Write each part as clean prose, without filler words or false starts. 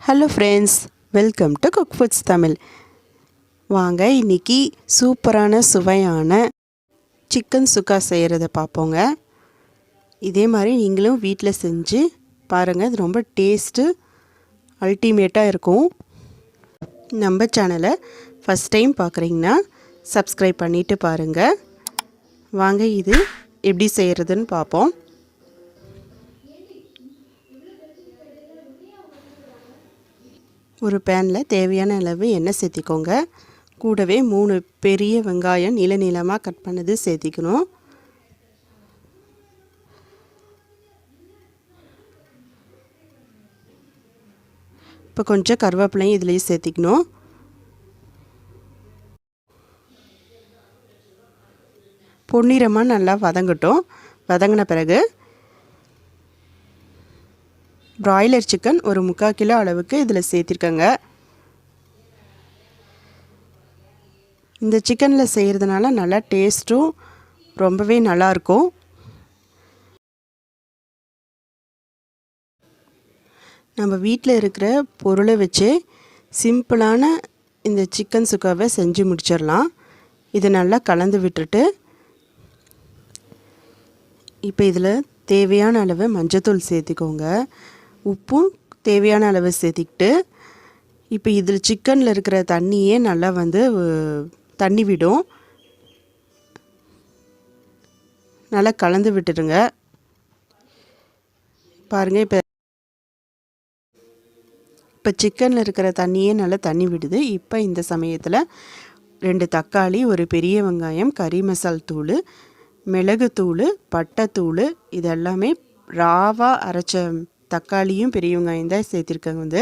Hello friends, welcome to Cookfoods Tamil. வாங்க இன்றைக்கி சூப்பரான சுவையான சிக்கன் சுக்கா செய்கிறத பார்ப்போங்க. இதே மாதிரி நீங்களும் வீட்டில் செஞ்சு பாருங்கள். இது ரொம்ப டேஸ்ட்டு அல்டிமேட்டாக இருக்கும். நம்ம சேனலை ஃபஸ்ட் டைம் பார்க்குறீங்கன்னா சப்ஸ்கிரைப் பண்ணிவிட்டு பாருங்கள். வாங்க இது எப்படி செய்கிறதுன்னு பார்ப்போம். ஒரு பேனில் தேவையான அளவு எண்ணெய் சேர்த்திக்கோங்க. கூடவே 3 பெரிய வெங்காயம் நீள நீளமாக கட் பண்ணது சேர்த்திக்கணும். இப்போ கொஞ்சம் கருவேப்பிலையும் இதுலேயும் சேர்த்திக்கணும். பொன்னிறமாக நல்லா வதங்கட்டும். வதங்கின பிறகு பிராய்லர் சிக்கன் ஒரு 3/4 கிலோ அளவுக்கு இதில் சேர்த்திருக்கேங்க. இந்த சிக்கனில் செய்கிறதுனால நல்லா டேஸ்ட்டும் ரொம்பவே நல்லாயிருக்கும். நம்ம வீட்டில் இருக்கிற பொருளை வச்சு சிம்பிளான இந்த சிக்கன் சுக்காவை செஞ்சு முடிச்சிடலாம். இதை நல்லா கலந்து விட்டுட்டு இப்போ இதில் தேவையான அளவு மஞ்சத்தூள் சேர்த்திக்கோங்க. உப்பும் தேவையான அளவு சேர்த்திக்கிட்டு இப்போ இதில் சிக்கனில் இருக்கிற தண்ணியே நல்லா தண்ணி விடும். நல்லா கலந்து விட்டுடுங்க. பாருங்கள், இப்போ சிக்கனில் இருக்கிற தண்ணியே நல்லா தண்ணி விடுது. இப்போ இந்த சமயத்தில் 2 தக்காளி, ஒரு பெரிய வெங்காயம், கறி மசால் தூள், மிளகுத்தூள், பட்டைத்தூள், இது எல்லாமே ராவாக அரைச்ச தக்காளியும் பெரிய வெங்காயம் தான் சேர்த்திருக்காங்க.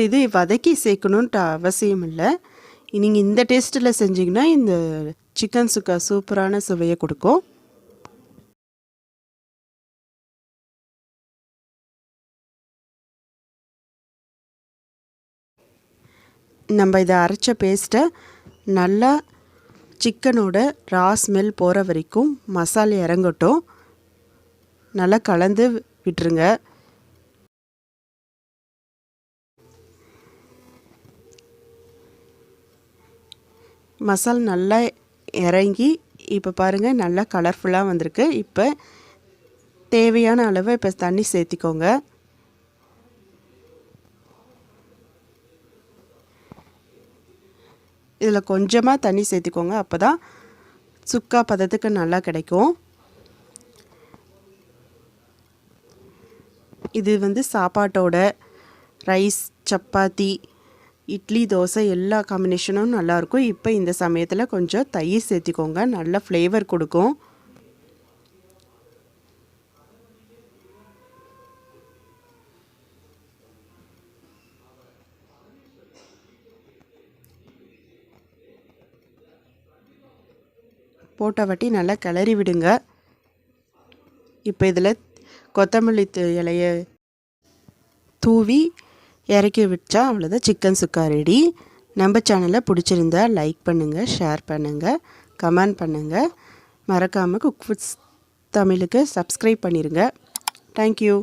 இது வதக்கி சேர்க்கணுன்ட்டு அவசியம் இல்லை. நீங்கள் இந்த டேஸ்ட்டில் செஞ்சிங்கன்னா இந்த சிக்கன் சுக்கா சூப்பரான சுவையை கொடுக்கும். நம்ம இதை அரைச்ச பேஸ்ட்டை நல்லா சிக்கனோட ரா ஸ்மெல் போகிற வரைக்கும் மசாலா இறங்கட்டும். நல்லா கலந்து விட்டுருங்க. மசாலா நல்லா இறங்கி இப்போ பாருங்கள் நல்லா கலர்ஃபுல்லாக வந்திருக்கு. இப்போ தேவையான அளவு இப்போ தண்ணி சேர்த்திக்கோங்க. இதில் கொஞ்சமாக தண்ணி சேர்த்திக்கோங்க. அப்போ தான் சுக்கா பதத்துக்கு நல்லா கிடைக்கும். இது சாப்பாட்டோட ரைஸ், சப்பாத்தி, இட்லி, தோசை எல்லா காம்பினேஷனும் நல்லாயிருக்கும். இப்போ இந்த சமயத்தில் கொஞ்சம் தயிர் சேர்த்திக்கோங்க. நல்ல ஃப்ளேவர் கொடுக்கும். போட்ட வாட்டி நல்லா கிளறி விடுங்க. இப்போ இதில் கொத்தமல்லி இலையை தூவி இறக்கி வச்சா அவ்வளோதான், சிக்கன் சுக்கா ரெடி. நம்ம சேனலை பிடிச்சிருந்தா லைக் பண்ணுங்கள், ஷேர் பண்ணுங்கள், கமெண்ட் பண்ணுங்கள். மறக்காமல் குக்ஃபுட்ஸ் தமிழுக்கு சப்ஸ்கிரைப் பண்ணிடுங்க. தேங்க்யூ.